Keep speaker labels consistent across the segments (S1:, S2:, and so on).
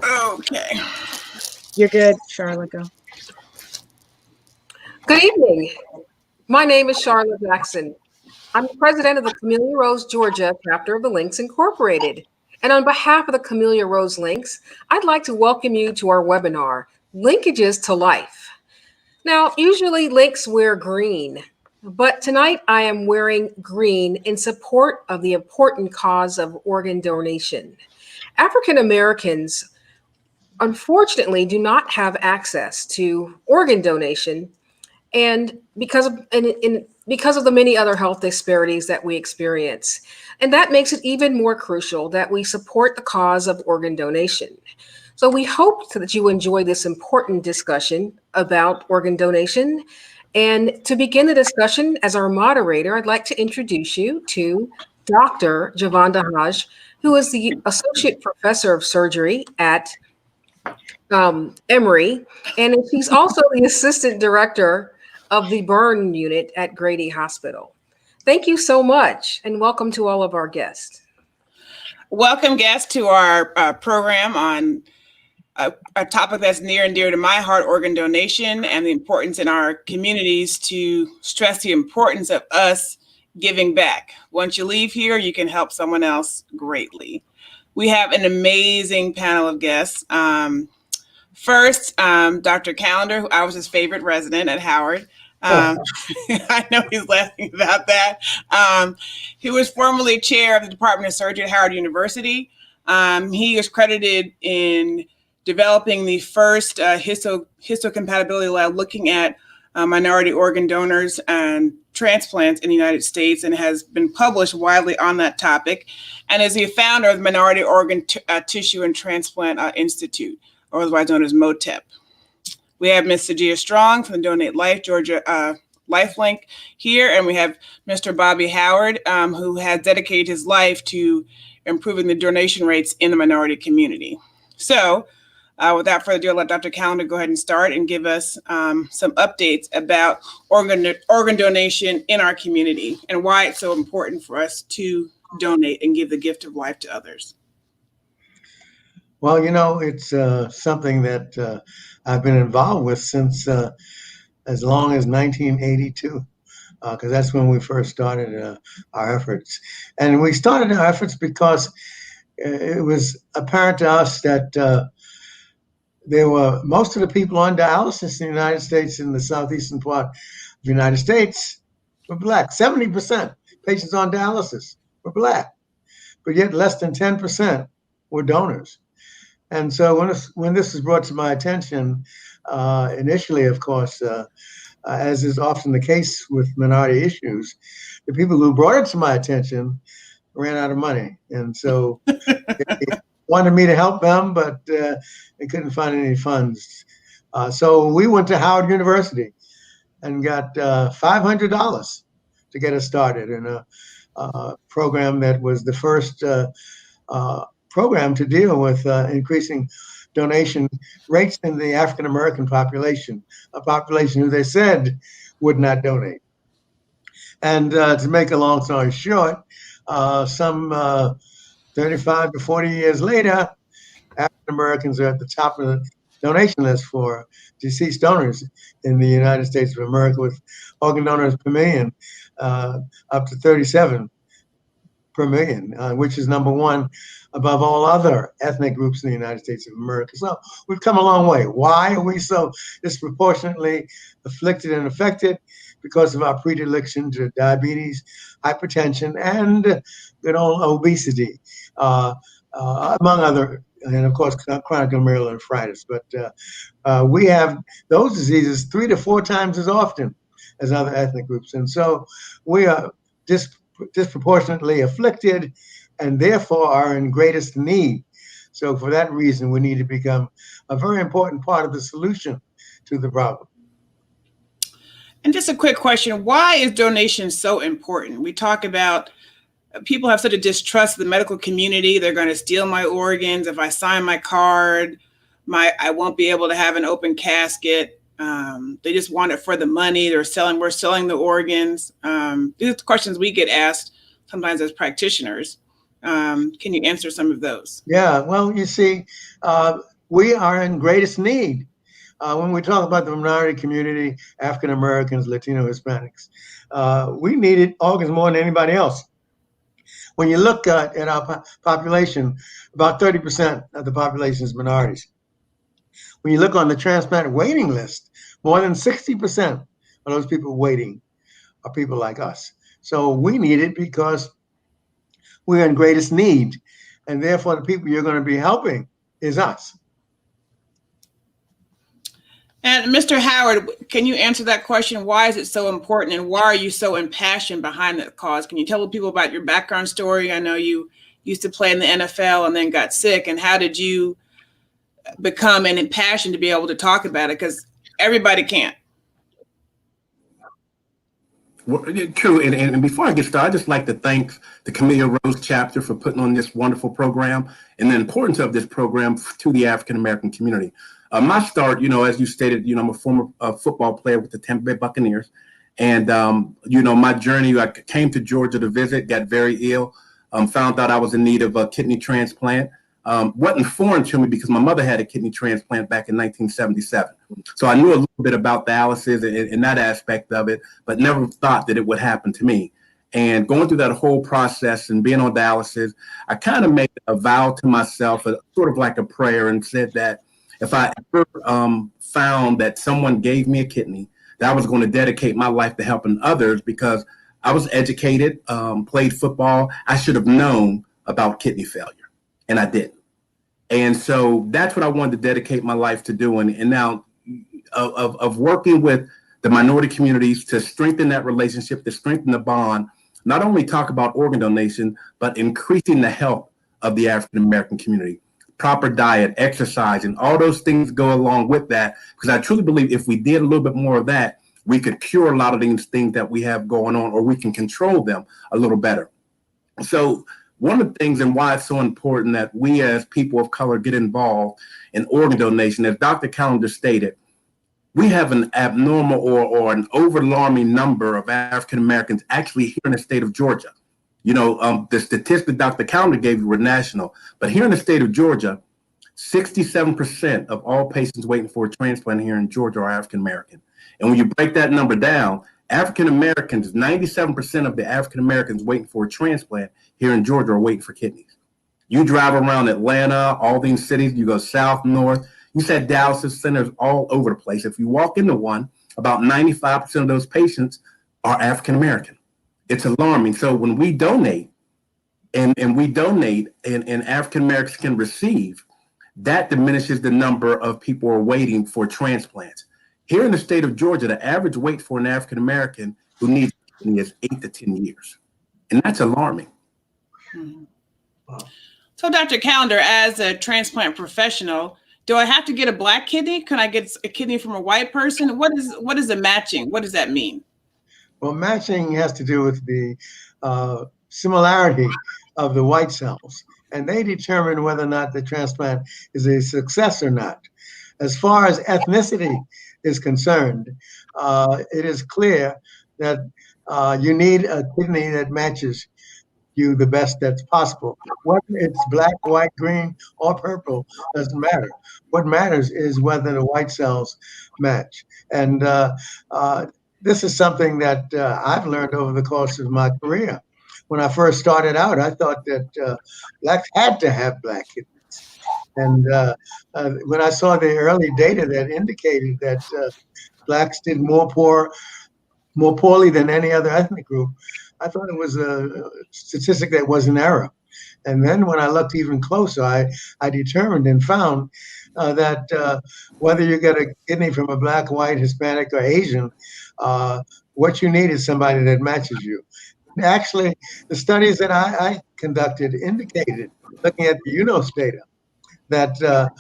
S1: Okay.
S2: You're good, Charlotte. Go.
S3: Good evening. My name is Charlotte Jackson. I'm the president of the Camellia Rose, Georgia chapter of the Links Incorporated. And on behalf of the Camellia Rose Links, I'd like to welcome you to our webinar, Linkages to Life. Now, usually links wear green, but tonight I am wearing green in support of the important cause of organ donation. African Americans, unfortunately, do not have access to organ donation and because of the many other health disparities that we experience. And that makes it even more crucial that we support the cause of organ donation. So we hope that you enjoy this important discussion about organ donation. And to begin the discussion, as our moderator, I'd like to introduce you to Dr. Javonda Haj, who is the Associate Professor of Surgery at Emory, and she's also the Assistant Director of the Burn Unit at Grady Hospital. Thank you so much, and welcome to all of our guests.
S1: Welcome, guests, to our program on a topic that's near and dear to my heart, organ donation, and the importance in our communities to stress the importance of us giving back. Once you leave here, you can help someone else greatly. We have an amazing panel of guests. First, Dr. Callender, who I was his favorite resident at Howard. I know he's laughing about that. He was formerly chair of the Department of Surgery at Howard University. He is credited in developing the first histocompatibility lab looking at minority organ donors and transplants in the United States, and has been published widely on that topic, and is the founder of the Minority Organ Tissue and Transplant Institute, or otherwise known as MOTEP. We have Ms. Sajia Strong from the Donate Life Georgia Lifelink here, and we have Mr. Bobby Howard, who has dedicated his life to improving the donation rates in the minority community. So without further ado, I'll let Dr. Callender go ahead and start and give us some updates about organ donation in our community and why it's so important for us to donate and give the gift of life to others.
S4: Well, it's something that I've been involved with since as long as 1982, because that's when we first started our efforts. And we started our efforts because it was apparent to us that there were most of the people on dialysis in the United States, in the southeastern part of the United States, were Black. 70% patients on dialysis were Black, but yet less than 10% were donors. And so when this was brought to my attention, initially, of course, as is often the case with minority issues, the people who brought it to my attention ran out of money. And so they wanted me to help them, but they couldn't find any funds. So we went to Howard University and got $500 to get us started in a program that was the first program to deal with increasing donation rates in the African American population, a population who they said would not donate. And to make a long story short, some 35 to 40 years later, African Americans are at the top of the donation list for deceased donors in the United States of America, with organ donors per million up to 37 per million, which is number one above all other ethnic groups in the United States of America. So we've come a long way. Why are we so disproportionately afflicted and affected? Because of our predilection to diabetes, hypertension, and good old obesity, among other, and of course, chronic glomerulonephritis. But we have those diseases 3 to 4 times as often as other ethnic groups. And so we are disproportionately afflicted and therefore are in greatest need. So for that reason, we need to become a very important part of the solution to the problem.
S1: And just a quick question, why is donation so important? We talk about people have such a distrust of the medical community. They're going to steal my organs. If I sign my card, I won't be able to have an open casket. They just want it for the money. We're selling the organs. These are questions we get asked sometimes as practitioners. Can you answer some of those?
S4: Yeah, well, you see, we are in greatest need. When we talk about the minority community, African Americans, Latino, Hispanics, we needed organs more than anybody else. When you look at our population, about 30% of the population is minorities. When you look on the transplant waiting list, more than 60% of those people waiting are people like us. So we need it because we're in greatest need. And therefore, the people you're going to be helping is us.
S1: And Mr. Howard, can you answer that question? Why is it so important, and why are you so impassioned behind the cause? Can you tell people about your background story? I know you used to play in the NFL and then got sick. And how did you become an impassioned to be able to talk about it? Because everybody can't.
S5: Well, true. And before I get started, I'd just like to thank the Camellia Rose chapter for putting on this wonderful program and the importance of this program to the African American community. My start, as you stated, I'm a former football player with the Tampa Bay Buccaneers. And, my journey, I came to Georgia to visit, got very ill, found out I was in need of a kidney transplant. Wasn't foreign to me because my mother had a kidney transplant back in 1977. So I knew a little bit about dialysis and that aspect of it, but never thought that it would happen to me. And going through that whole process and being on dialysis, I kind of made a vow to myself, sort of like a prayer, and said that if I ever found that someone gave me a kidney, that I was going to dedicate my life to helping others, because I was educated, played football. I should have known about kidney failure, and I didn't. And so that's what I wanted to dedicate my life to doing. And now of working with the minority communities to strengthen that relationship, to strengthen the bond, not only talk about organ donation, but increasing the health of the African American community. Proper diet, exercise, and all those things go along with that, because I truly believe if we did a little bit more of that, we could cure a lot of these things that we have going on, or we can control them a little better. So one of the things, and why it's so important that we as people of color get involved in organ donation, as Dr. Callender stated, we have an abnormal or an over-alarming number of African Americans actually here in the state of Georgia. The statistic Dr. Callender gave you were national, but here in the state of Georgia, 67% of all patients waiting for a transplant here in Georgia are African American. And when you break that number down, African Americans, 97% of the African Americans waiting for a transplant here in Georgia are waiting for kidneys. You drive around Atlanta, all these cities, you go south, north, you said dialysis centers all over the place. If you walk into one, about 95% of those patients are African American. It's alarming. So when we donate and African Americans can receive, that diminishes the number of people who are waiting for transplants. Here in the state of Georgia, the average wait for an African American who needs a kidney is 8 to 10 years. And that's alarming.
S1: Mm-hmm. Wow. So Dr. Callender, as a transplant professional, do I have to get a Black kidney? Can I get a kidney from a white person? What is the matching? What does that mean?
S4: Well, matching has to do with the similarity of the white cells, and they determine whether or not the transplant is a success or not. As far as ethnicity is concerned, it is clear that you need a kidney that matches you the best that's possible. Whether it's black, white, green, or purple doesn't matter. What matters is whether the white cells match. And this is something that I've learned over the course of my career. When I first started out, I thought that blacks had to have black kidneys. And when I saw the early data that indicated that blacks did more poorly than any other ethnic group, I thought it was a statistic that was an error. And then when I looked even closer, I determined and found that whether you get a kidney from a black, white, Hispanic, or Asian, what you need is somebody that matches you. Actually, the studies that I conducted indicated, looking at the UNOS data, that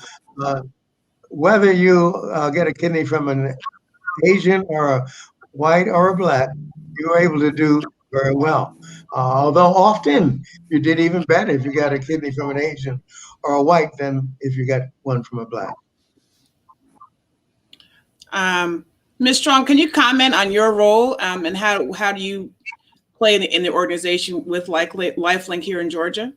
S4: whether you get a kidney from an Asian or a white or a black, you were able to do very well. Although often you did even better if you got a kidney from an Asian or a white than if you got one from a black.
S1: Ms. Strong, can you comment on your role and how do you play in the organization with LifeLink here in Georgia?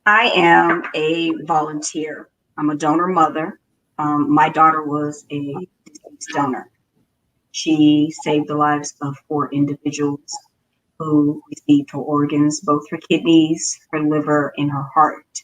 S6: I am a volunteer. I'm a donor mother. My daughter was a deceased donor. She saved the lives of 4 individuals who received her organs, both her kidneys, her liver, and her heart.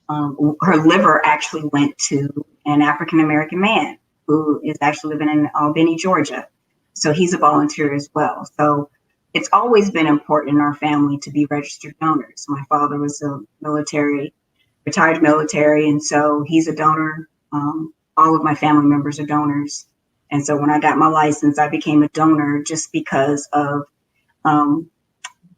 S6: Her liver actually went to an African American man who is actually living in Albany, Georgia. So he's a volunteer as well. So it's always been important in our family to be registered donors. My father was a retired military, and so he's a donor. All of my family members are donors. And so when I got my license, I became a donor just because of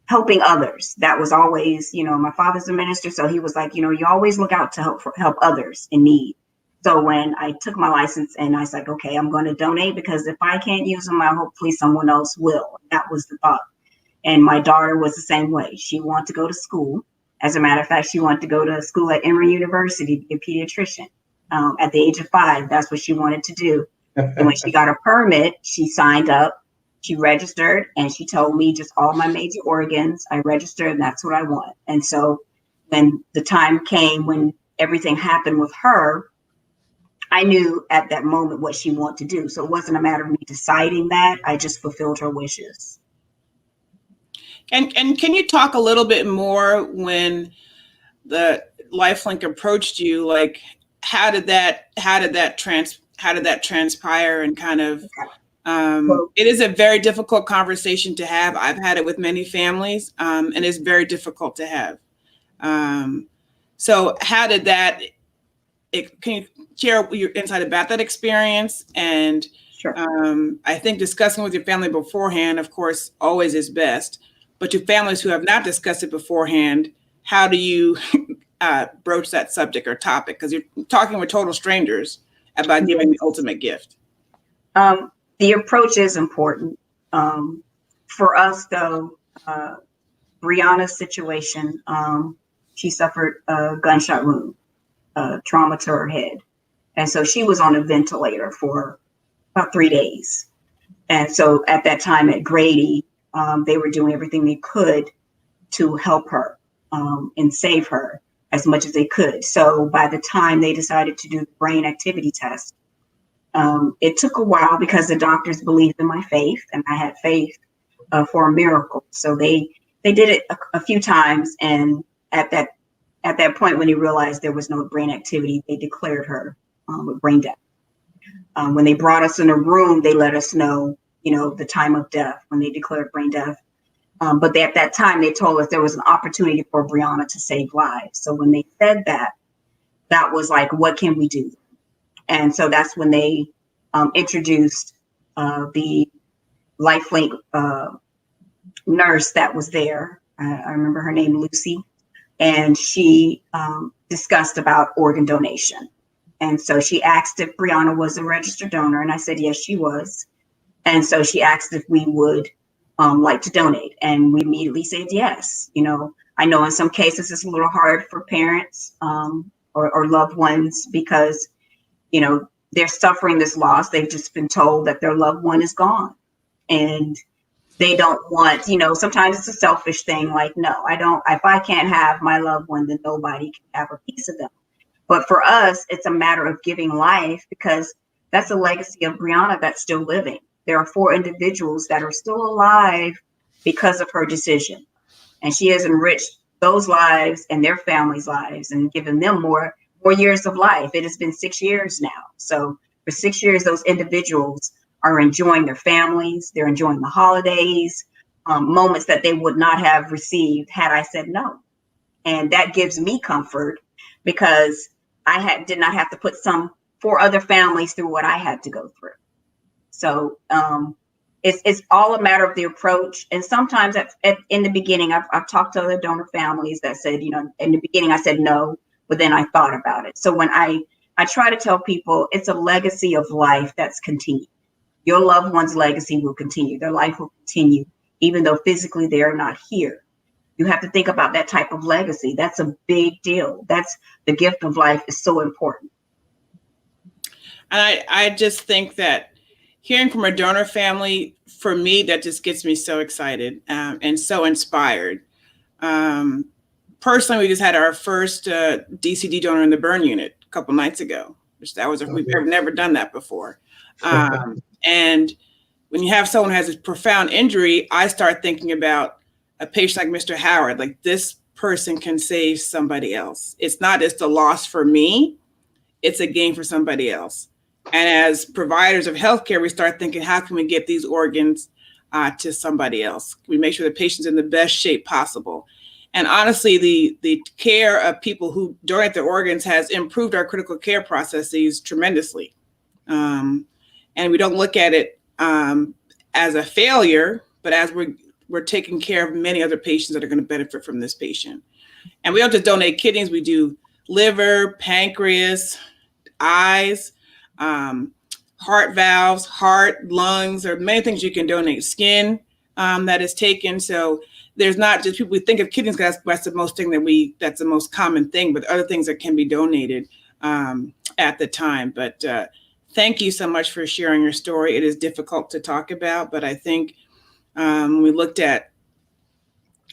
S6: helping others. That was always, my father's a minister, so he was like, you always look out to help others in need. So when I took my license and I was like, okay, I'm going to donate, because if I can't use them, hopefully someone else will. That was the thought. And my daughter was the same way. She wanted to go to school. As a matter of fact, she wanted to go to school at Emory University to be a pediatrician. At the age of 5, that's what she wanted to do. And when she got her permit, she signed up, she registered, and she told me just all my major organs. I registered, and that's what I want. And so when the time came when everything happened with her, I knew at that moment what she wanted to do. So it wasn't a matter of me deciding that. I just fulfilled her wishes.
S1: And can you talk a little bit more when the LifeLink approached you? Like, how did that transpire? And kind of, it is a very difficult conversation to have. I've had it with many families, and it's very difficult to have. So how did that? Can you share your insight about that experience? And
S6: Sure.
S1: I think discussing with your family beforehand, of course, always is best. But to families who have not discussed it beforehand, how do you broach that subject or topic? Because you're talking with total strangers about giving the ultimate gift.
S6: The approach is important. For us, though, Brianna's situation, she suffered a gunshot wound, trauma to her head. And so she was on a ventilator for about 3 days. And so at that time at Grady, they were doing everything they could to help her and save her as much as they could. So by the time they decided to do the brain activity test, it took a while because the doctors believed in my faith, and I had faith for a miracle. So they did it a few times, and at that point, when they realized there was no brain activity, they declared her with brain death. When they brought us in a room, they let us know, the time of death when they declared brain death. But at that time, they told us there was an opportunity for Brianna to save lives. So when they said that, that was like, what can we do? And so that's when they introduced the LifeLink nurse that was there. I remember her name, Lucy, and she discussed about organ donation. And so she asked if Brianna was a registered donor, and I said, yes, she was. And so she asked if we would like to donate, and we immediately said yes. I know in some cases it's a little hard for parents or loved ones because, they're suffering this loss. They've just been told that their loved one is gone, and they don't want, sometimes it's a selfish thing. Like, no, I don't, if I can't have my loved one, then nobody can have a piece of them. But for us, it's a matter of giving life, because that's a legacy of Brianna that's still living. There are 4 individuals that are still alive because of her decision. And she has enriched those lives and their families' lives and given them more years of life. It has been 6 years now. So for 6 years, those individuals are enjoying their families. They're enjoying the holidays, moments that they would not have received had I said no. And that gives me comfort, because I did not have to put 4 other families through what I had to go through. So it's all a matter of the approach. And sometimes in the beginning, I've talked to other donor families that said, in the beginning I said no, but then I thought about it. So when I try to tell people, it's a legacy of life that's continued. Your loved one's legacy will continue. Their life will continue, even though physically they are not here. You have to think about that type of legacy. That's a big deal. That's the gift of life is so important.
S1: And I just think that hearing from a donor family, for me, that just gets me so excited and so inspired. personally, we just had our first DCD donor in the burn unit a couple nights ago, which we've never done that before. And when you have someone who has a profound injury, I start thinking about a patient like Mr. Howard, like this person can save somebody else. It's not just a loss for me, it's a gain for somebody else. And as providers of healthcare, we start thinking, how can we get these organs to somebody else? We make sure the patient's in the best shape possible. And honestly, the care of people who donate their organs has improved our critical care processes tremendously. And we don't look at it as a failure, but as we're taking care of many other patients that are going to benefit from this patient. And we don't just donate kidneys, we do liver, pancreas, eyes, heart valves, heart, lungs. There are many things you can donate. Skin that is taken. So there's not just people, we think of kidneys, that's the most thing that's the most common thing, but other things that can be donated at the time. But thank you so much for sharing your story. It is difficult to talk about, but I think we looked at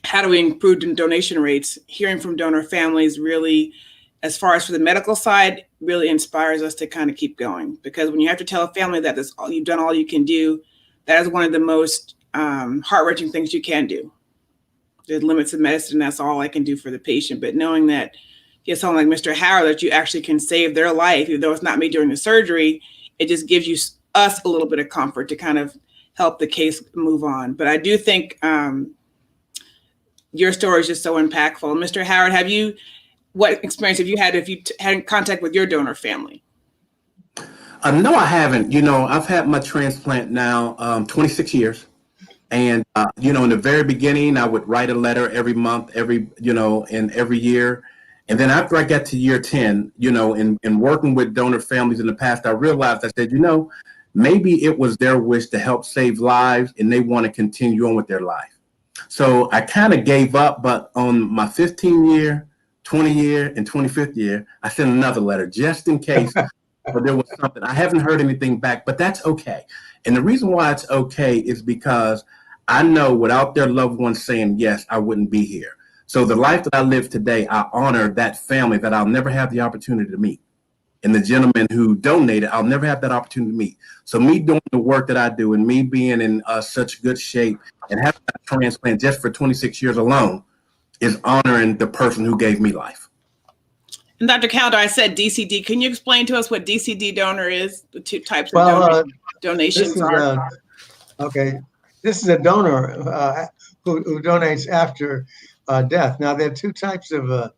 S1: how do we improve donation rates, hearing from donor families really, as far as for the medical side, really inspires us to kind of keep going. Because when you have to tell a family that you've done all you can do, that is one of the most heart-wrenching things you can do. There's limits of medicine, that's all I can do for the patient. But knowing that you have someone like Mr. Howard, that you actually can save their life, even though it's not me during the surgery, it just gives us a little bit of comfort to kind of help the case move on. But I do think your story is just so impactful. Mr. Howard, what experience have you had if you had contact with your donor family?
S5: No, I haven't. I've had my transplant now 26 years. And, in the very beginning, I would write a letter every month, every year. And then after I got to year 10, in working with donor families in the past, I realized, I said, maybe it was their wish to help save lives and they want to continue on with their life. So I kind of gave up, but on my 15-year, 20-year, and 25th year, I sent another letter just in case there was something. I haven't heard anything back, but that's okay. And the reason why it's okay is because I know without their loved ones saying yes, I wouldn't be here. So the life that I live today, I honor that family that I'll never have the opportunity to meet. And the gentleman who donated, I'll never have that opportunity to meet. So me doing the work that I do and me being in such good shape and having a transplant just for 26 years alone is honoring the person who gave me life.
S1: And Dr. Calder, I said DCD. Can you explain to us what DCD donor is? The two types of donations are?
S4: Okay. This is a donor who donates after death. Now, there are two types of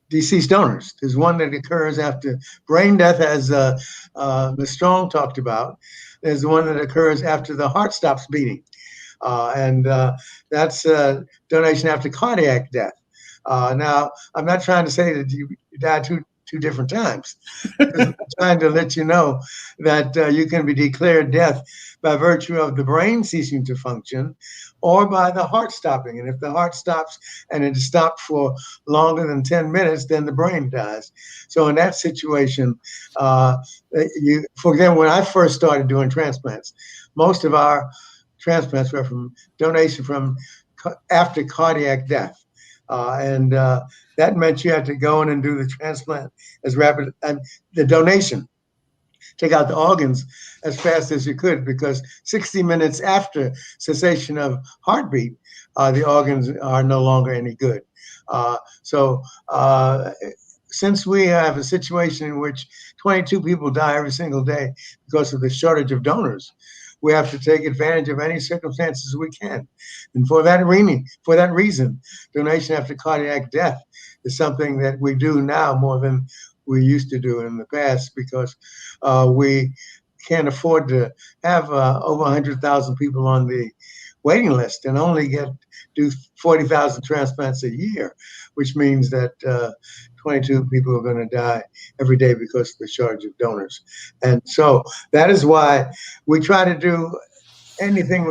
S4: deceased donors. There's one that occurs after brain death, as Ms. Strong talked about. There's one that occurs after the heart stops beating. And that's donation after cardiac death. Now, I'm not trying to say that you died two different times. I'm trying to let you know that you can be declared death by virtue of the brain ceasing to function or by the heart stopping. And if the heart stops and it stopped for longer than 10 minutes, then the brain dies. So in that situation, for example, when I first started doing transplants, most of our transplants were from donation from after cardiac death. And that meant you had to go in and do the transplant as rapid, and the donation, take out the organs as fast as you could, because 60 minutes after cessation of heartbeat, the organs are no longer any good. So since we have a situation in which 22 people die every single day because of the shortage of donors, we have to take advantage of any circumstances we can. And for that reason, donation after cardiac death is something that we do now more than we used to do in the past, because we can't afford to have over 100,000 people on the waiting list and only do 40,000 transplants a year, which means that 22 people are going to die every day because of the shortage of donors. And so that is why we try to do anything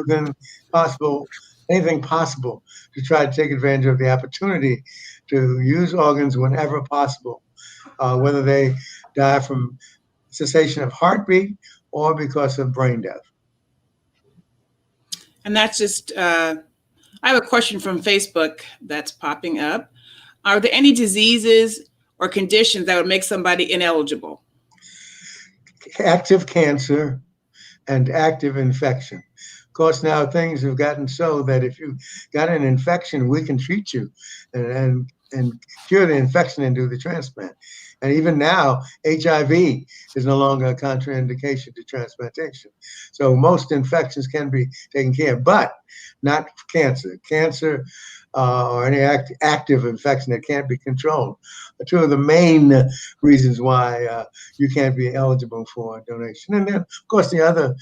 S4: possible to try to take advantage of the opportunity to use organs whenever possible, whether they die from cessation of heartbeat or because of brain death.
S1: And that's just I have a question from Facebook that's popping up. Are there any diseases or conditions that would make somebody ineligible?
S4: Active cancer and active infection. Of course, now things have gotten so that if you got an infection, we can treat you and cure the infection and do the transplant. And even now, HIV is no longer a contraindication to transplantation. So most infections can be taken care of, but not cancer. Cancer or any active infection that can't be controlled are two of the main reasons why you can't be eligible for a donation. And then, of course, the other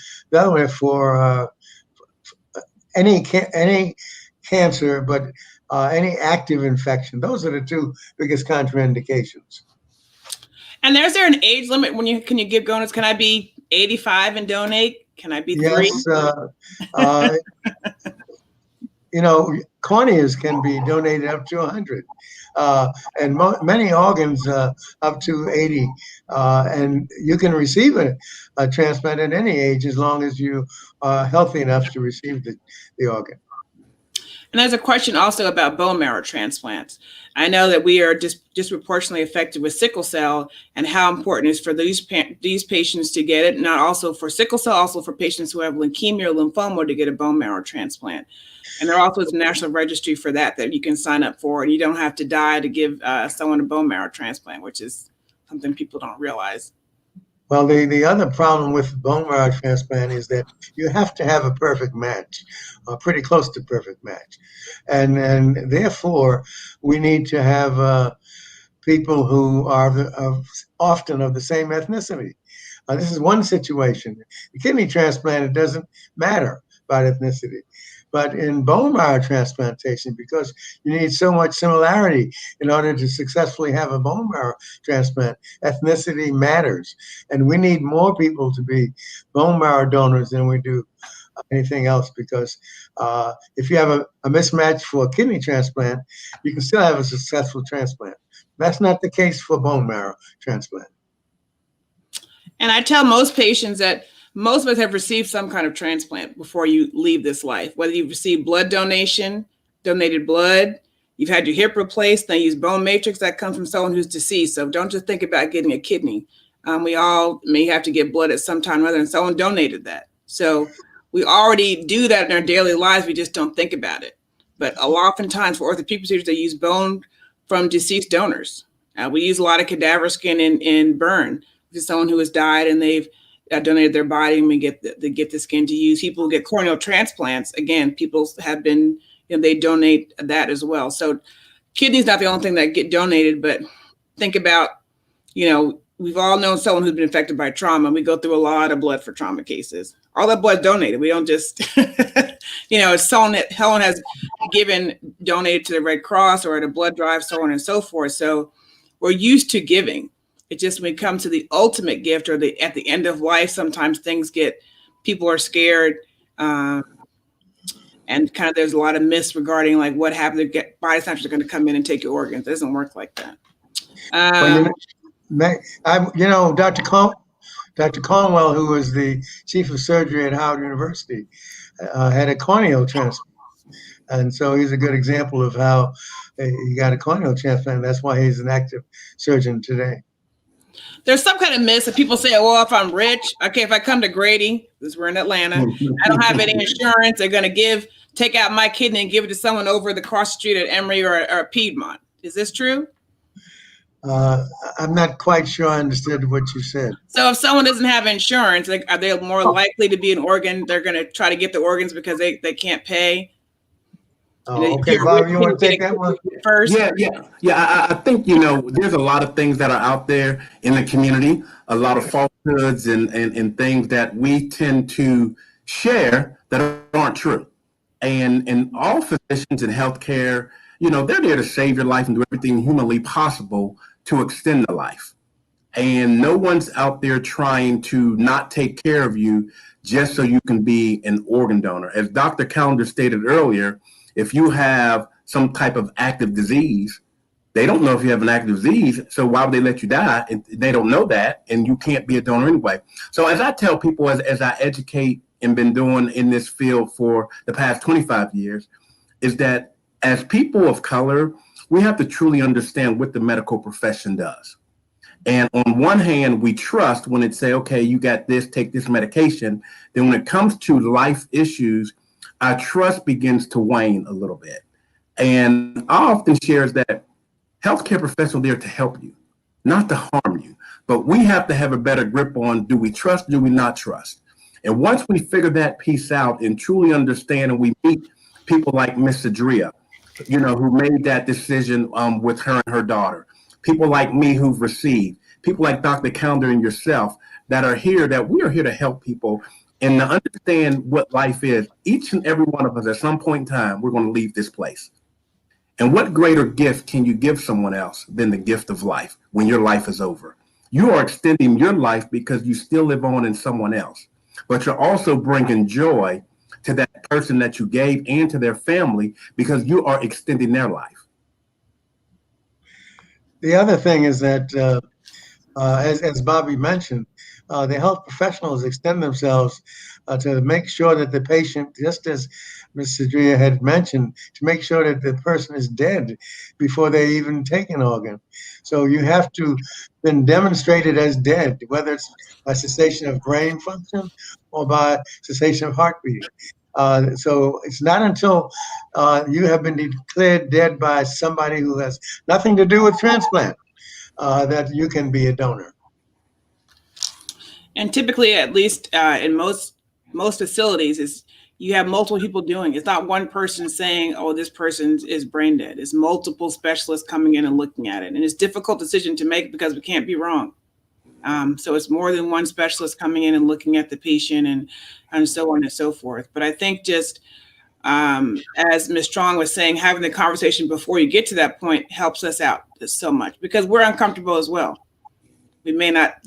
S4: way for any cancer, but any active infection. Those are the two biggest contraindications.
S1: And is there an age limit can you give donors? Can I be 85 and donate? Can I be 3?
S4: Yes. Corneas can be donated up to 100, and many organs up to 80. And you can receive a transplant at any age as long as you are healthy enough to receive the organ.
S1: And there's a question also about bone marrow transplants. I know that we are disproportionately affected with sickle cell, and how important it is for these patients to get it, not also for sickle cell, also for patients who have leukemia or lymphoma to get a bone marrow transplant. And there also is a national registry for that you can sign up for, and you don't have to die to give someone a bone marrow transplant, which is something people don't realize.
S4: Well, the other problem with bone marrow transplant is that you have to have a perfect match, or pretty close to perfect match. And therefore, we need to have people who are often of the same ethnicity. This is one situation. The kidney transplant, it doesn't matter about ethnicity. But in bone marrow transplantation, because you need so much similarity in order to successfully have a bone marrow transplant, ethnicity matters. And we need more people to be bone marrow donors than we do anything else, because if you have a mismatch for a kidney transplant, you can still have a successful transplant. That's not the case for bone marrow transplant.
S1: And I tell most patients that most of us have received some kind of transplant before you leave this life, whether you've received blood donation, donated blood, you've had your hip replaced, they use bone matrix that comes from someone who's deceased. So don't just think about getting a kidney. We all may have to get blood at some time or other, and someone donated that. So we already do that in our daily lives. We just don't think about it. But oftentimes for orthopedic procedures, they use bone from deceased donors. We use a lot of cadaver skin in burn, which is someone who has died and they've donated their body, and we get the skin to use. People who get corneal transplants, again, people have been, they donate that as well. So kidney's not the only thing that get donated, but think about, we've all known someone who's been affected by trauma. We go through a lot of blood for trauma cases. All that blood donated. We don't just, it's someone that Helen has donated to the Red Cross or at a blood drive, so on and so forth. So we're used to giving. It just, when it comes to the ultimate gift or at the end of life, sometimes people are scared. And kind of, there's a lot of myths regarding like what happens if body snatchers are going to come in and take your organs. It doesn't work like that.
S4: Dr. Cornwell, who was the chief of surgery at Howard University, had a corneal transplant. And so he's a good example of how he got a corneal transplant. That's why he's an active surgeon today.
S1: There's some kind of myth that people say, well, if I'm rich, okay, if I come to Grady, because we're in Atlanta, I don't have any insurance, they're going to take out my kidney and give it to someone over the cross street at Emory or Piedmont. Is this true?
S4: I'm not quite sure I understood what you said.
S1: So if someone doesn't have insurance, are they more likely to be an organ? They're going to try to get the organs because they can't pay.
S4: Oh, okay, Bob, you want to take that one
S5: first? Yeah. I think, there's a lot of things that are out there in the community, a lot of falsehoods and things that we tend to share that aren't true. And all physicians in healthcare, they're there to save your life and do everything humanly possible to extend the life. And no one's out there trying to not take care of you just so you can be an organ donor. As Dr. Callender stated earlier, if you have some type of active disease, they don't know if you have an active disease, so why would they let you die? And they don't know that, and you can't be a donor anyway. So as I tell people, as I educate and been doing in this field for the past 25 years, is that as people of color, we have to truly understand what the medical profession does. And on one hand, we trust when it say, okay, you got this, take this medication. Then when it comes to life issues, our trust begins to wane a little bit. And I often share that healthcare professionals are there to help you, not to harm you. But we have to have a better grip on, do we trust, do we not trust? And once we figure that piece out and truly understand, and we meet people like Miss Adria, who made that decision with her and her daughter, people like me who've received, people like Dr. Calendar and yourself that are here, that we are here to help people and to understand what life is. Each and every one of us at some point in time, we're going to leave this place. And what greater gift can you give someone else than the gift of life when your life is over? You are extending your life because you still live on in someone else, but you're also bringing joy to that person that you gave and to their family because you are extending their life.
S4: The other thing is that, as Bobby mentioned, the health professionals extend themselves to make sure that the patient, just as Ms. Adria had mentioned, to make sure that the person is dead before they even take an organ. So you have to been demonstrated as dead, whether it's by cessation of brain function or by cessation of heartbeat. So it's not until you have been declared dead by somebody who has nothing to do with transplant that you can be a donor.
S1: And typically, at least in most facilities, is you have multiple people doing it. It's not one person saying, oh, this person is brain dead. It's multiple specialists coming in and looking at it. And it's a difficult decision to make because we can't be wrong. So it's more than one specialist coming in and looking at the patient and so on and so forth. But I think just as Ms. Strong was saying, having the conversation before you get to that point helps us out so much because we're uncomfortable as well. You may not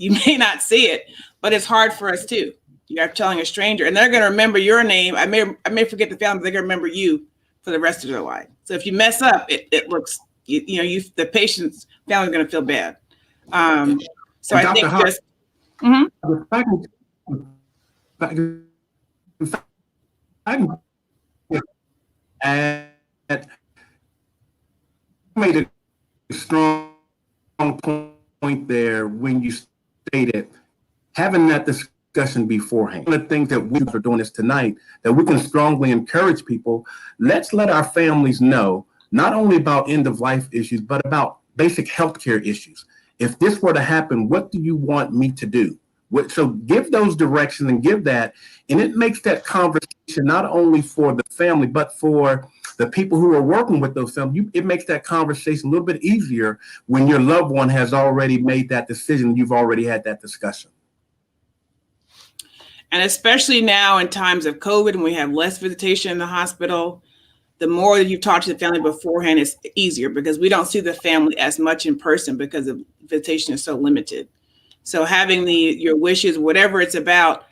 S1: see it, but it's hard for us too. You're telling a stranger and they're going to remember your name. I may forget the family, but they're going to remember you for the rest of their life. So if you mess up, it looks, the patient's family is going to feel bad. So I think just,
S5: made a strong point there when you stated having that discussion beforehand. One of the things that we are doing is tonight that we can strongly encourage people. Let's let our families know not only about end of life issues, but about basic healthcare issues. If this were to happen, what do you want me to do? So give those directions and give that. And it makes that conversation not only for the family, but for the people who are working with those families. It makes that conversation a little bit easier when your loved one has already made that decision. You've already had that discussion.
S1: And especially now in times of COVID, when we have less visitation in the hospital, the more that you talk to the family beforehand, it's easier because we don't see the family as much in person because the visitation is so limited. So having your wishes, whatever it's about,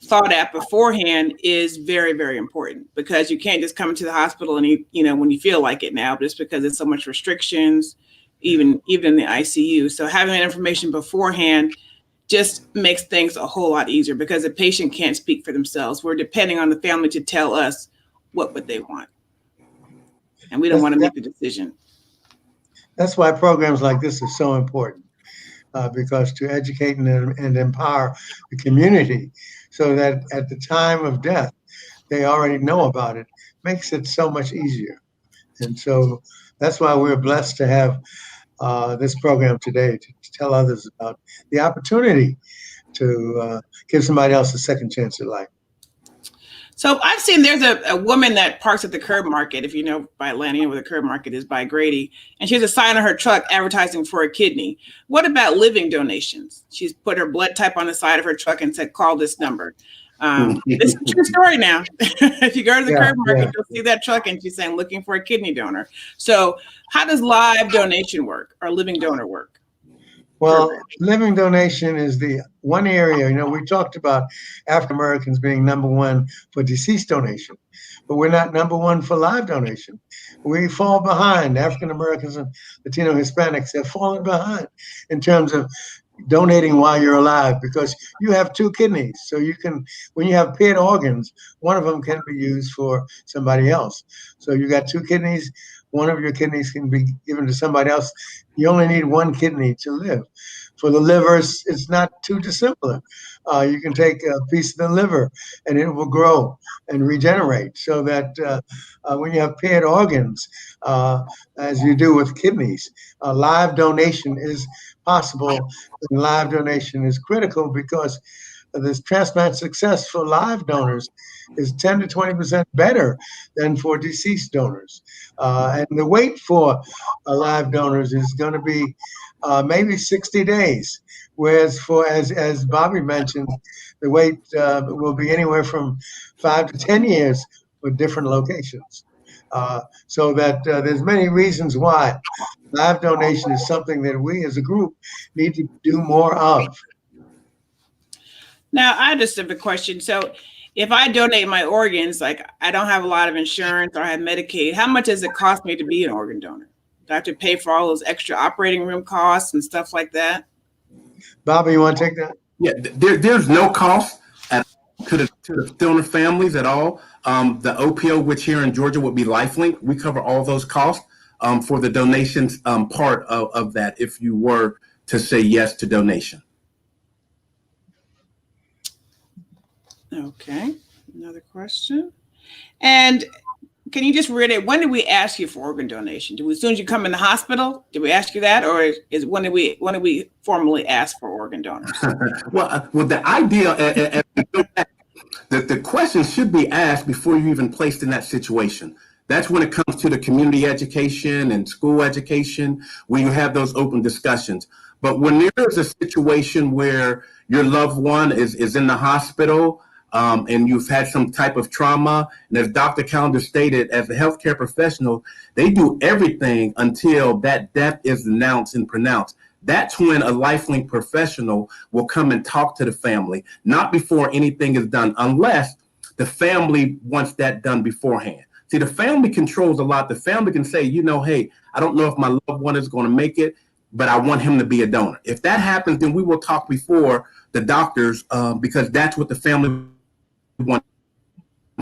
S1: thought out beforehand is very, very important because you can't just come to the hospital and when you feel like it now, just because there's so much restrictions, even in the ICU. So having that information beforehand just makes things a whole lot easier because the patient can't speak for themselves. We're depending on the family to tell us what would they want. And we don't want to make the decision.
S4: That's why programs like this are so important, because to educate and empower the community so that at the time of death, they already know about it, makes it so much easier. And so that's why we're blessed to have this program today to tell others about the opportunity to give somebody else a second chance at life.
S1: So I've seen there's a woman that parks at the Curb Market, if you know by Atlanta, where the Curb Market is by Grady, and she has a sign on her truck advertising for a kidney. What about living donations? She's put her blood type on the side of her truck and said, call this number. This is a true story now. If you go to the Curb Market, you'll see that truck and she's saying, looking for a kidney donor. So how does live donation work or living donor work?
S4: Well, living donation is the one area, we talked about African Americans being number one for deceased donation, but we're not number one for live donation. We fall behind. African Americans and Latino Hispanics have fallen behind in terms of donating while you're alive, because you have two kidneys. So you can, when you have paired organs, one of them can be used for somebody else. So you got two kidneys, one of your kidneys can be given to somebody else. You only need one kidney to live. For the liver, it's not too dissimilar. You can take a piece of the liver and it will grow and regenerate, so that when you have paired organs, as you do with kidneys, live donation is possible. And live donation is critical because this transplant success for live donors is 10 to 20% better than for deceased donors. And the wait for live donors is going to be maybe 60 days. Whereas for, as Bobby mentioned, the wait will be anywhere from 5 to 10 years for different locations. So that there's many reasons why live donation is something that we as a group need to do more of.
S1: Now, I just have a question. So if I donate my organs, like I don't have a lot of insurance or I have Medicaid, how much does it cost me to be an organ donor? Do I have to pay for all those extra operating room costs and stuff like that?
S4: Bobby, you want to take that?
S5: Yeah, there's no cost to the donor families at all. The OPO, which here in Georgia would be LifeLink, we cover all those costs for the donations part of that, if you were to say yes to donation.
S1: Okay, another question. And can you just read, when did we ask you for organ donation? As soon as you come in the hospital, did we ask you that, or is when did we formally ask for organ donors?
S5: Well, the idea, the question should be asked before you're even placed in that situation. That's when it comes to the community education and school education, where you have those open discussions. But when there is a situation where your loved one is in the hospital, and you've had some type of trauma, and as Dr. Callender stated, as a healthcare professional, they do everything until that death is announced and pronounced. That's when a LifeLink professional will come and talk to the family, not before anything is done, unless the family wants that done beforehand. See, the family controls a lot. The family can say, hey, I don't know if my loved one is going to make it, but I want him to be a donor. If that happens, then we will talk before the doctors, because that's what the family wants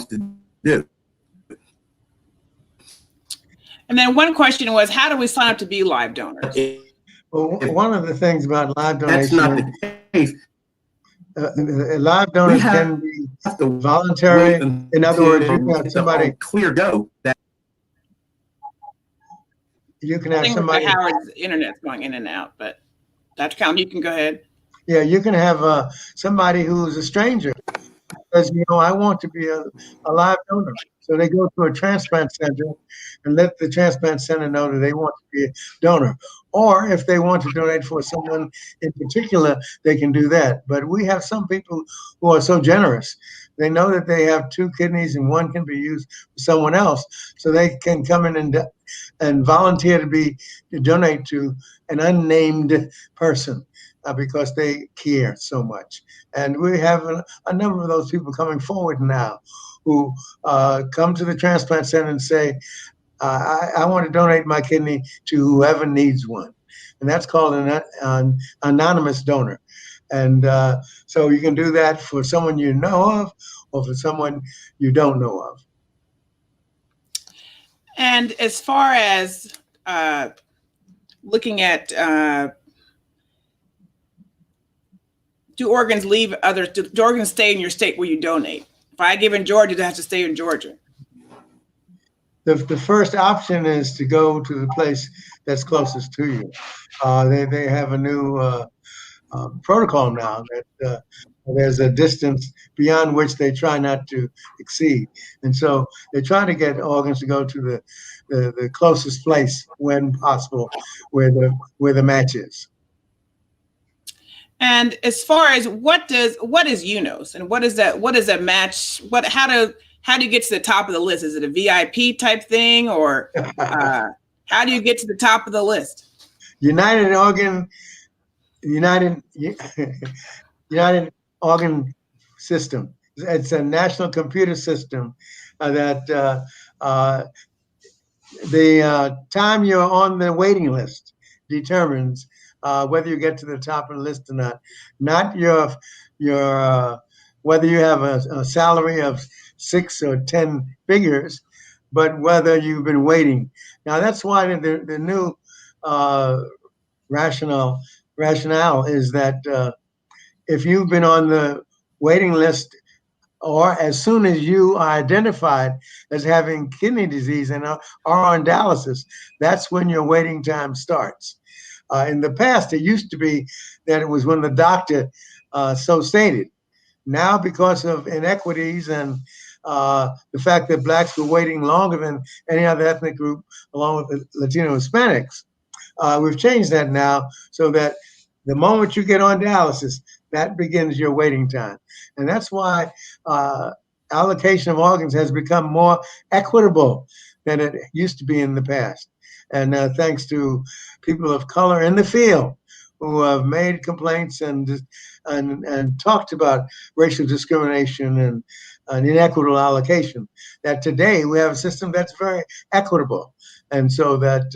S5: to do.
S1: And then one question was, how do we sign up to be live donors?
S4: Well, one of the things about live donation,
S5: that's not the case.
S4: Live donors can be voluntary. In other words, you can have somebody
S5: clear go that
S4: you can have somebody.
S1: Howard's internet's going in and out, but Dr. Callender, you can go ahead.
S4: Yeah, you can have somebody who's a stranger says, I want to be a live donor. So they go to a transplant center and let the transplant center know that they want to be a donor. Or if they want to donate for someone in particular, they can do that. But we have some people who are so generous. They know that they have two kidneys and one can be used for someone else. So they can come in and volunteer to donate to an unnamed person. Because they care so much. And we have a number of those people coming forward now who come to the transplant center and say, I want to donate my kidney to whoever needs one. And that's called an anonymous donor. And so you can do that for someone you know of or for someone you don't know of.
S1: And as far as looking at do organs leave others? Do organs stay in your state where you donate? If I give in Georgia, they have to stay in Georgia.
S4: The first option is to go to the place that's closest to you. They have a new protocol now that there's a distance beyond which they try not to exceed. And so they try to get organs to go to the closest place when possible, where the match is.
S1: And as far as what is UNOS and what is that match? How do you get to the top of the list? Is it a VIP type thing, or how do you get to the top of the list?
S4: United Organ System. It's a national computer system that the time you're on the waiting list determines whether you get to the top of the list or not. Not your whether you have a salary of 6 or 10 figures, but whether you've been waiting. Now that's why the new rationale is that if you've been on the waiting list, or as soon as you are identified as having kidney disease and are on dialysis, that's when your waiting time starts. In the past, it used to be that it was when the doctor so stated. Now, because of inequities and the fact that Blacks were waiting longer than any other ethnic group, along with Latino Hispanics, we've changed that now so that the moment you get on dialysis, that begins your waiting time. And that's why allocation of organs has become more equitable than it used to be in the past. And thanks to people of color in the field who have made complaints and talked about racial discrimination and inequitable allocation, that today we have a system that's very equitable. And so that's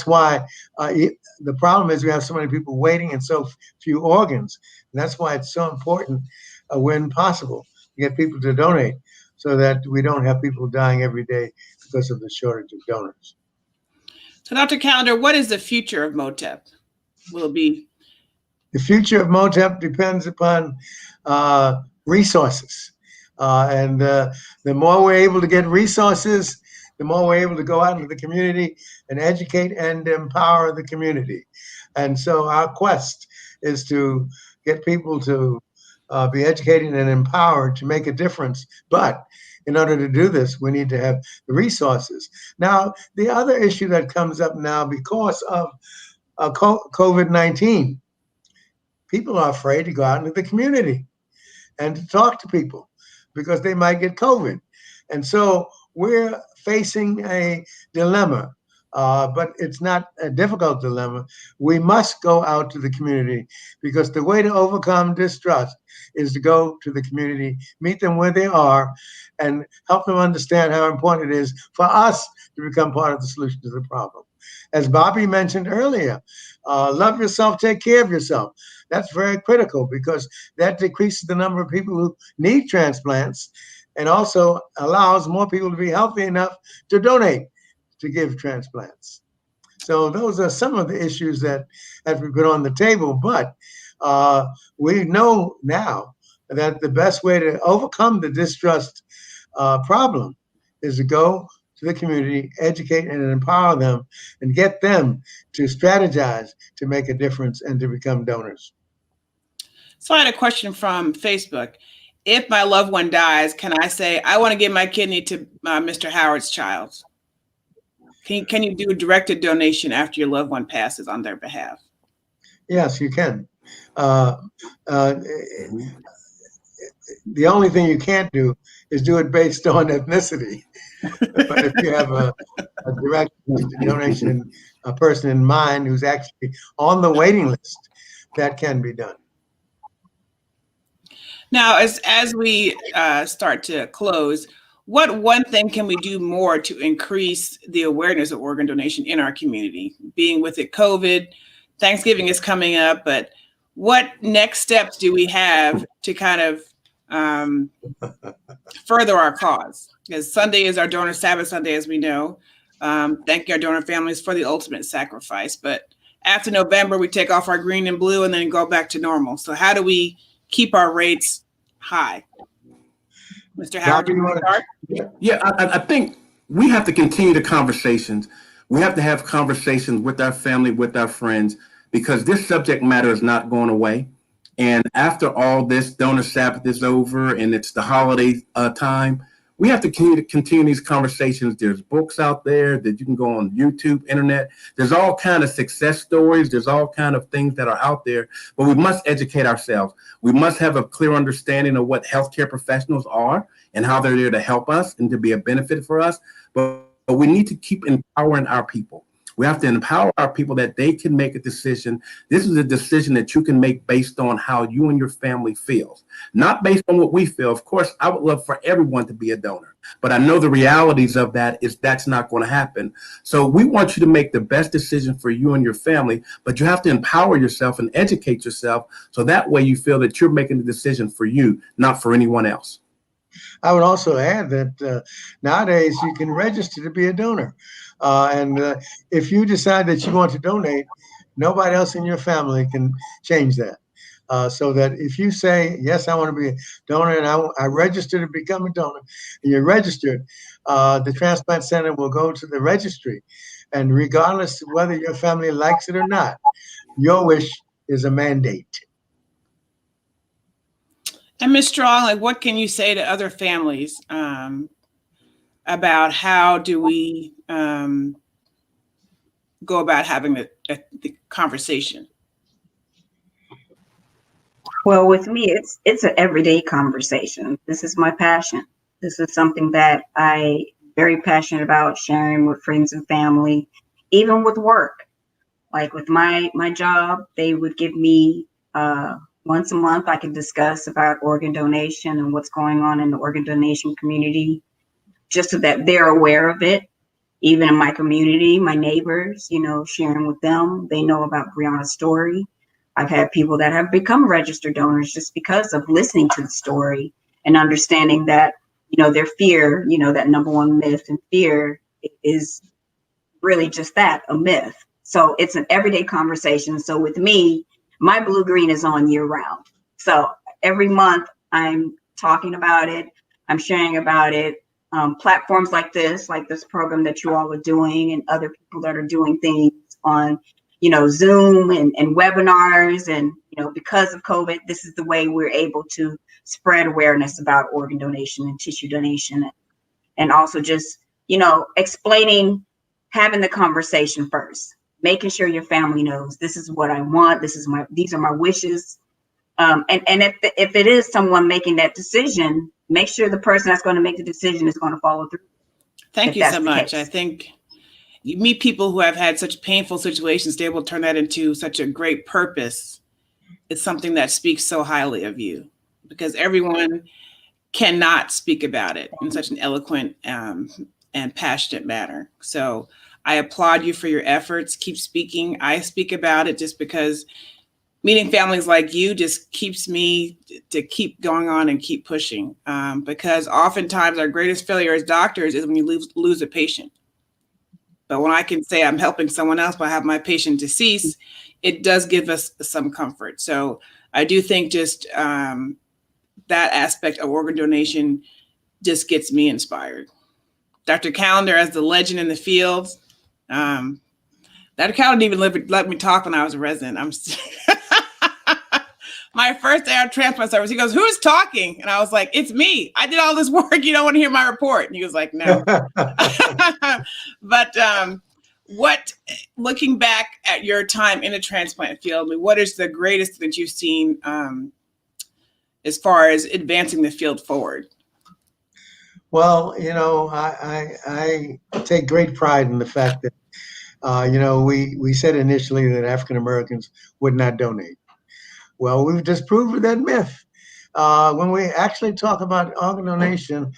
S4: why the problem is we have so many people waiting and so few organs. And that's why it's so important, when possible, to get people to donate so that we don't have people dying every day because of the shortage of donors.
S1: So, Dr. Callender, what is the future of MOTEP? Will it be?
S4: The future of MOTEP depends upon resources. And the more we're able to get resources, the more we're able to go out into the community and educate and empower the community. And so our quest is to get people to be educated and empowered to make a difference. But in order to do this, we need to have the resources. Now, the other issue that comes up now because of COVID-19, people are afraid to go out into the community and to talk to people because they might get COVID. And so we're facing a dilemma, but it's not a difficult dilemma. We must go out to the community because the way to overcome distrust is to go to the community, meet them where they are, and help them understand how important it is for us to become part of the solution to the problem. As Bobby mentioned earlier, love yourself, take care of yourself. That's very critical because that decreases the number of people who need transplants and also allows more people to be healthy enough to donate to give transplants. So those are some of the issues that have been put on the table, but we know now that the best way to overcome the distrust problem is to go to the community, educate and empower them, and get them to strategize to make a difference and to become donors.
S1: So I had a question from Facebook. If my loved one dies, can I say, I want to give my kidney to Mr. Howard's child? Can you do a directed donation after your loved one passes on their behalf?
S4: Yes, you can. The only thing you can't do is do it based on ethnicity. But if you have a direct donation, a person in mind who's actually on the waiting list, that can be done.
S1: Now, as we start to close, what one thing can we do more to increase the awareness of organ donation in our community? Being with it COVID, Thanksgiving is coming up, but what next steps do we have to kind of further our cause? Because Sunday is our Donor Sabbath Sunday, as we know. Thanking our donor families for the ultimate sacrifice. But after November, we take off our green and blue and then go back to normal. So how do we keep our rates high? Mr. Howard, do you want to start?
S5: Yeah, I think we have to continue the conversations. We have to have conversations with our family, with our friends, because this subject matter is not going away. And after all this Donor Sabbath is over and it's the holiday time, we have to continue these conversations. There's books out there that you can go on YouTube, internet. There's all kind of success stories. There's all kind of things that are out there, but we must educate ourselves. We must have a clear understanding of what healthcare professionals are and how they're there to help us and to be a benefit for us. But we need to keep empowering our people. We have to empower our people that they can make a decision. This is a decision that you can make based on how you and your family feels, not based on what we feel. Of course, I would love for everyone to be a donor, but I know the realities of that is that's not going to happen. So we want you to make the best decision for you and your family, but you have to empower yourself and educate yourself so that way you feel that you're making the decision for you, not for anyone else.
S4: I would also add that nowadays you can register to be a donor. And if you decide that you want to donate, nobody else in your family can change that. So that if you say, yes, I want to be a donor and I register to become a donor, and you're registered, the transplant center will go to the registry. And regardless of whether your family likes it or not, your wish is a mandate.
S1: And Ms. Strong, like, what can you say to other families about how do we go about having the conversation?
S6: Well, with me, it's an everyday conversation. This is my passion. This is something that I very passionate about sharing with friends and family, even with work. Like with my job, they would give me once a month, I could discuss about organ donation and what's going on in the organ donation community, just so that they're aware of it. Even in my community, my neighbors, you know, sharing with them, they know about Brianna's story. I've had people that have become registered donors just because of listening to the story and understanding that, you know, their fear, you know, that number one myth and fear is really just that, a myth. So it's an everyday conversation. So with me, my blue green is on year round. So every month I'm talking about it. I'm sharing about it. Platforms like this program that you all are doing, and other people that are doing things on, you know, Zoom and webinars. And, you know, because of COVID, this is the way we're able to spread awareness about organ donation and tissue donation. And also just, you know, explaining, having the conversation first, making sure your family knows this is what I want. These are my wishes. And if it is someone making that decision, make sure the person that's going to make the decision is going to follow through.
S1: Thank you so much. I think you meet people who have had such painful situations, to be able to turn that into such a great purpose. It's something that speaks so highly of you, because everyone cannot speak about it in such an eloquent and passionate manner. So I applaud you for your efforts. Keep speaking. I speak about it just because meeting families like you just keeps me to keep going on and keep pushing, because oftentimes our greatest failure as doctors is when you lose a patient. But when I can say I'm helping someone else by having my patient deceased, it does give us some comfort. So I do think just that aspect of organ donation just gets me inspired. Dr. Callender, as the legend in the field, Dr. Callender didn't even let me talk when I was a resident. My first day of transplant service, he goes, "Who's talking?" And I was like, "It's me. I did all this work. You don't want to hear my report." And he was like, "No." But what, looking back at your time in the transplant field, what is the greatest that you've seen as far as advancing the field forward?
S4: Well, you know, I take great pride in the fact that, you know, we said initially that African Americans would not donate. Well, we've disproved that myth. When we actually talk about organ donation,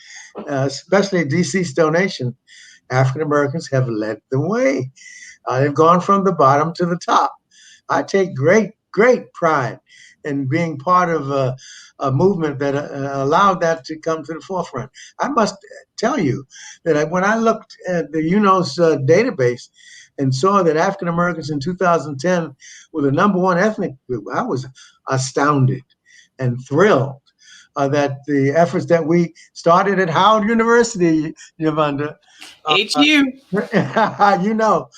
S4: especially deceased donation, African Americans have led the way. They've gone from the bottom to the top. I take great pride in being part of a movement that allowed that to come to the forefront. I must tell you that when I looked at the UNOS database and saw that African Americans in 2010 were the number one ethnic group, I was astounded and thrilled that the efforts that we started at Howard University, Yolanda,
S1: HU,
S4: you know,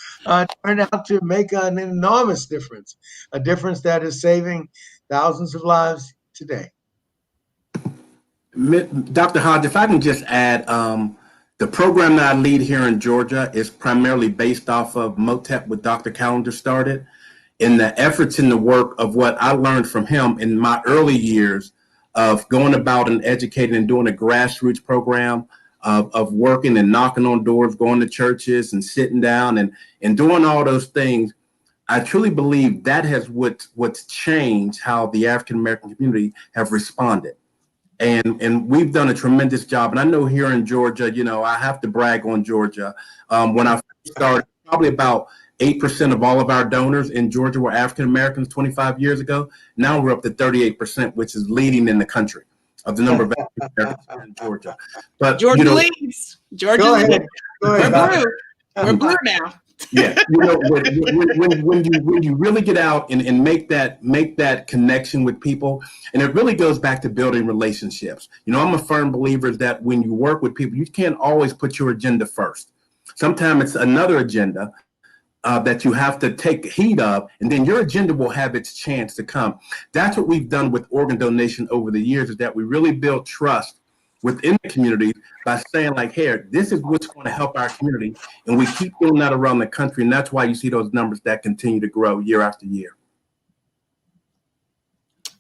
S4: turned out to make an enormous difference, a difference that is saving thousands of lives today.
S5: Dr. Hodge, if I can just add, the program that I lead here in Georgia is primarily based off of MOTEP, what Dr. Callender started, and the efforts in the work of what I learned from him in my early years of going about and educating and doing a grassroots program of working and knocking on doors, going to churches and sitting down and doing all those things. I truly believe that has what's changed how the African American community have responded. And we've done a tremendous job. And I know here in Georgia, I have to brag on Georgia. When I first started, probably about 8% of all of our donors in Georgia were African Americans 25 years ago. Now we're up to 38%, which is leading in the country of the number of African Americans in Georgia. But
S1: Georgia leads. Georgia
S4: Go
S1: leads.
S4: ahead. Go ahead,
S1: We're blue. We're blue now.
S5: Yeah, when you really get out and make that connection with people, and it really goes back to building relationships. I'm a firm believer that when you work with people, you can't always put your agenda first. Sometimes it's another agenda that you have to take heed of, and then your agenda will have its chance to come. That's what we've done with organ donation over the years, is that we really build trust within the community by saying, like, hey, this is what's going to help our community. And we keep doing that around the country. And that's why you see those numbers that continue to grow year after year.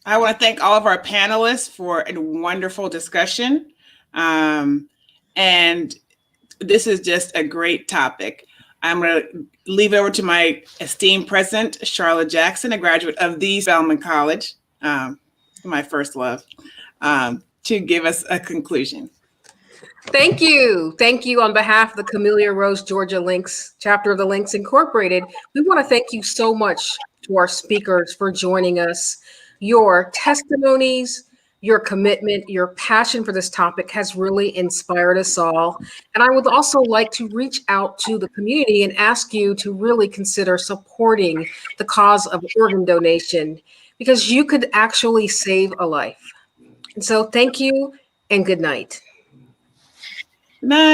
S1: I want to thank all of our panelists for a wonderful discussion. And this is just a great topic. I'm going to leave it over to my esteemed president, Charlotte Jackson, a graduate of the Spelman College, my first love, to give us a conclusion.
S3: Thank you. Thank you on behalf of the Camellia Rose Georgia Links, chapter of the Links Incorporated. We want to thank you so much to our speakers for joining us. Your testimonies, your commitment, your passion for this topic has really inspired us all. And I would also like to reach out to the community and ask you to really consider supporting the cause of organ donation, because you could actually save a life. And so thank you and good night.
S1: Night.